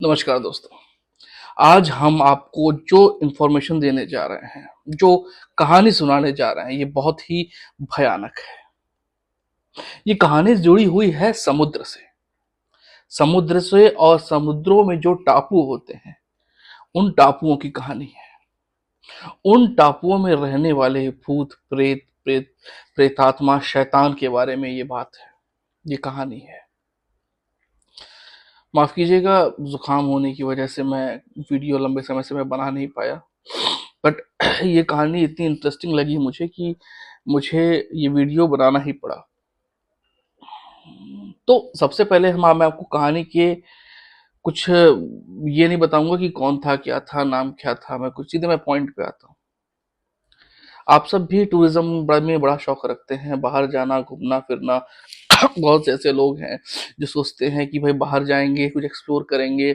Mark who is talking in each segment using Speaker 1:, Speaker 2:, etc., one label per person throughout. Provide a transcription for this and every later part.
Speaker 1: नमस्कार दोस्तों। आज हम आपको जो इंफॉर्मेशन देने जा रहे हैं, जो कहानी सुनाने जा रहे हैं, ये बहुत ही भयानक है। ये कहानी जुड़ी हुई है समुद्र से और समुद्रों में जो टापू होते हैं, उन टापुओं की कहानी है। उन टापुओं में रहने वाले भूत प्रेतात्मा शैतान के बारे में ये बात है, ये कहानी है। माफ कीजिएगा, जुकाम होने की वजह से मैं वीडियो लंबे समय से मैं बना नहीं पाया, बट ये कहानी इतनी इंटरेस्टिंग लगी मुझे कि मुझे ये वीडियो बनाना ही पड़ा। तो सबसे पहले मैं आपको कहानी के कुछ ये नहीं बताऊंगा कि कौन था, क्या था, नाम क्या था। मैं कुछ सीधे मैं पॉइंट पे आता हूँ। आप सब भी टूरिज्म में बड़ा शौक रखते हैं, बाहर जाना, घूमना फिरना। बहुत से ऐसे लोग हैं जो सोचते हैं कि भाई बाहर जाएंगे, कुछ एक्सप्लोर करेंगे,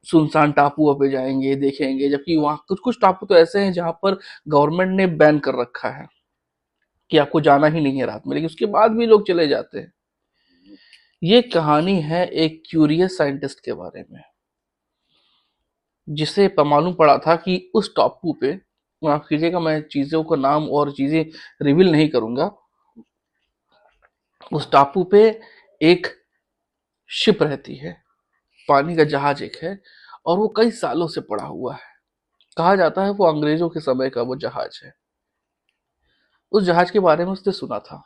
Speaker 1: सुनसान टापुओं पे जाएंगे, देखेंगे। जबकि वहाँ कुछ कुछ टापू तो ऐसे हैं जहाँ पर गवर्नमेंट ने बैन कर रखा है कि आपको जाना ही नहीं है रात में, लेकिन उसके बाद भी लोग चले जाते हैं। ये कहानी है एक क्यूरियस साइंटिस्ट के बारे में, जिसे मालूम पड़ा था कि उस टापू पे, माफ कीजिएगा मैं चीजों का नाम और चीजें रिवील नहीं करूंगा, उस टापू पे एक शिप रहती है, पानी का जहाज एक है, और वो कई सालों से पड़ा हुआ है। कहा जाता है वो अंग्रेजों के समय का वो जहाज है। उस जहाज के बारे में उसने सुना था,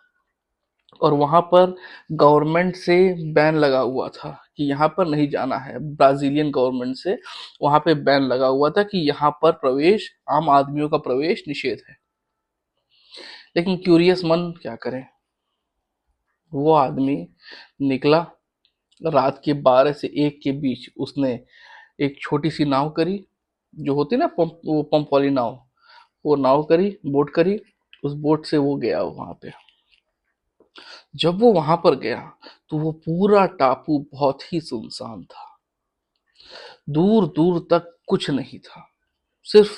Speaker 1: और वहां पर गवर्नमेंट से बैन लगा हुआ था कि यहाँ पर नहीं जाना है। ब्राजीलियन गवर्नमेंट से वहां पे बैन लगा हुआ था कि यहाँ पर प्रवेश, आम आदमियों का प्रवेश निषेध है। लेकिन क्यूरियस मन क्या करे, वो आदमी निकला। रात के 12 से 1 के बीच उसने एक छोटी सी नाव करी, जो होती ना पंप वाली नाव, वो नाव करी, बोट करी। उस बोट से वो गया वहां पे। जब वो वहां पर गया तो वो पूरा टापू बहुत ही सुनसान था। दूर दूर तक कुछ नहीं था, सिर्फ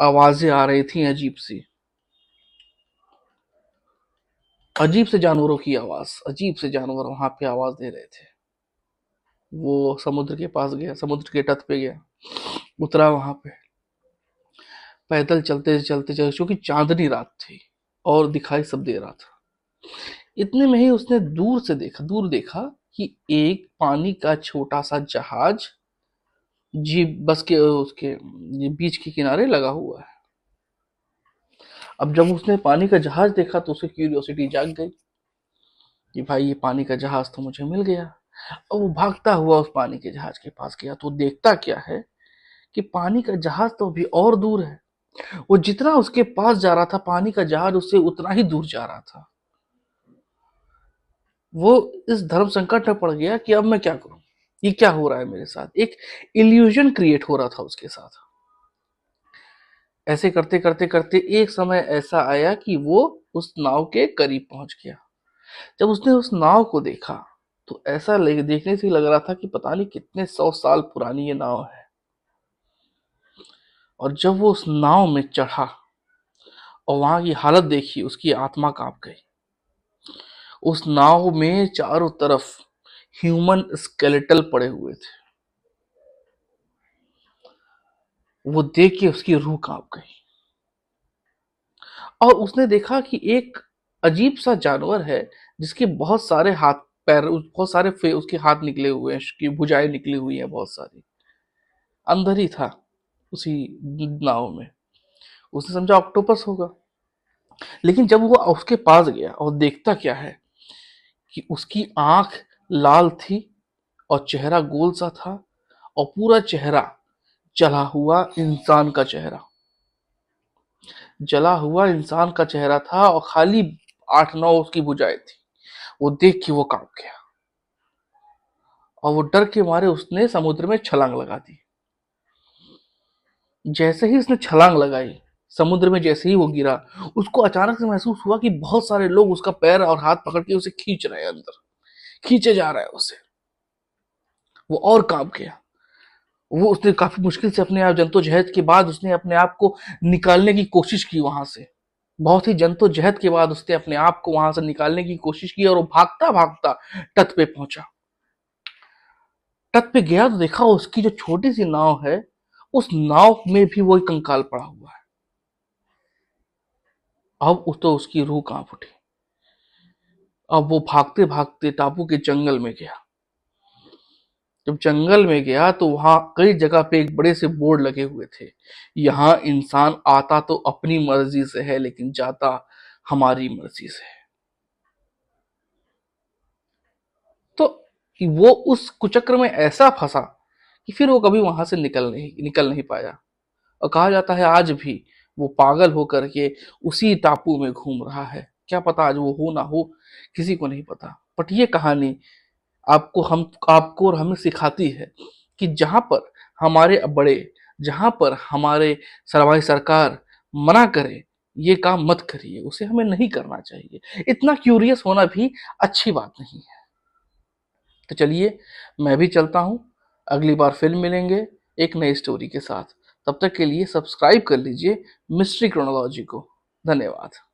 Speaker 1: आवाजें आ रही थी, अजीब से जानवरों की आवाज। अजीब से जानवर वहां पे आवाज दे रहे थे। वो समुद्र के पास गया, समुद्र के तट पे गया, उतरा वहां पे, पैदल चलते चलते चलते, क्योंकि चांदनी रात थी और दिखाई सब दे रहा था। इतने में ही उसने दूर देखा कि एक पानी का छोटा सा जहाज जी बस के उसके ये बीच के किनारे लगा हुआ है। अब जब उसने पानी का जहाज देखा तो उसे क्यूरियोसिटी जाग गई कि भाई ये पानी का जहाज तो मुझे मिल गया। और वो भागता हुआ उस पानी के जहाज के पास गया तो देखता क्या है कि पानी का जहाज तो अभी और दूर है। वो जितना उसके पास जा रहा था, पानी का जहाज उससे उतना ही दूर जा रहा था। वो इस धर्म संकट में पड़ गया कि अब मैं क्या करूं, ये क्या हो रहा है मेरे साथ। एक इल्यूजन क्रिएट हो रहा था उसके साथ। ऐसे करते करते करते एक समय ऐसा आया कि वो उस नाव के करीब पहुंच गया। जब उसने उस नाव को देखा तो ऐसा देखने से लग रहा था कि पता नहीं कितने 100 साल पुरानी ये नाव है। और जब वो उस नाव में चढ़ा और वहां की हालत देखी, उसकी आत्मा कांप गई। उस नाव में चारों तरफ ह्यूमन स्केलेटल पड़े हुए थे। वो देख के उसकी रूह कांप गई। और उसने देखा कि एक अजीब सा जानवर है, जिसके बहुत सारे हाथ पैर, बहुत सारे उसके हाथ निकले हुए हैं, उसकी भुजाएं निकली हुई हैं बहुत सारी। अंदर ही था उसी नाव में। उसने समझा ऑक्टोपस होगा। लेकिन जब वो उसके पास गया और देखता क्या है कि उसकी आंख लाल थी और चेहरा गोल सा था, और पूरा चेहरा जला हुआ इंसान का चेहरा, जला हुआ इंसान का चेहरा था, और खाली 8-9 उसकी भुजाएं थी। वो देख के वो कांप गया, और वो डर के मारे उसने समुद्र में छलांग लगा दी। जैसे ही उसने छलांग लगाई, समुद्र में जैसे ही वो गिरा, उसको अचानक से महसूस हुआ कि बहुत सारे लोग उसका पैर और हाथ पकड़ के उसे खींच रहे हैं, अंदर खींचे जा रहा है उसे। वो और कांप गया। वो उसने काफी मुश्किल से अपने आप, जद्दोजहद के बाद उसने अपने आप को निकालने की कोशिश की वहां से। बहुत ही जद्दोजहद के बाद उसने अपने आप को वहां से निकालने की कोशिश की, और वो भागता भागता तट पे पहुंचा। तट पे गया तो देखा उसकी जो छोटी सी नाव है, उस नाव में भी वही कंकाल पड़ा हुआ है। अब उस तो उसकी रूह कांप उठी। अब वो भागते भागते टापू के जंगल में गया। जब जंगल में गया तो वहां कई जगह पे एक बड़े से बोर्ड लगे हुए थे, यहाँ इंसान आता तो अपनी मर्जी से है लेकिन जाता हमारी मर्जी से है। तो वो उस कुचक्र में ऐसा फंसा कि फिर वो कभी वहां से निकल नहीं पाया। और कहा जाता है आज भी वो पागल होकर के उसी टापू में घूम रहा है। क्या पता आज वो हो ना हो, किसी को नहीं पता। बट ये कहानी आपको और हमें सिखाती है कि जहां पर हमारे बड़े, जहां पर हमारे सरवाई सरकार मना करे ये काम मत करिए, उसे हमें नहीं करना चाहिए। इतना क्यूरियस होना भी अच्छी बात नहीं है। तो चलिए, मैं भी चलता हूँ। अगली बार फिर मिलेंगे एक नई स्टोरी के साथ। तब तक के लिए सब्सक्राइब कर लीजिए मिस्ट्री क्रोनोलॉजी को। धन्यवाद।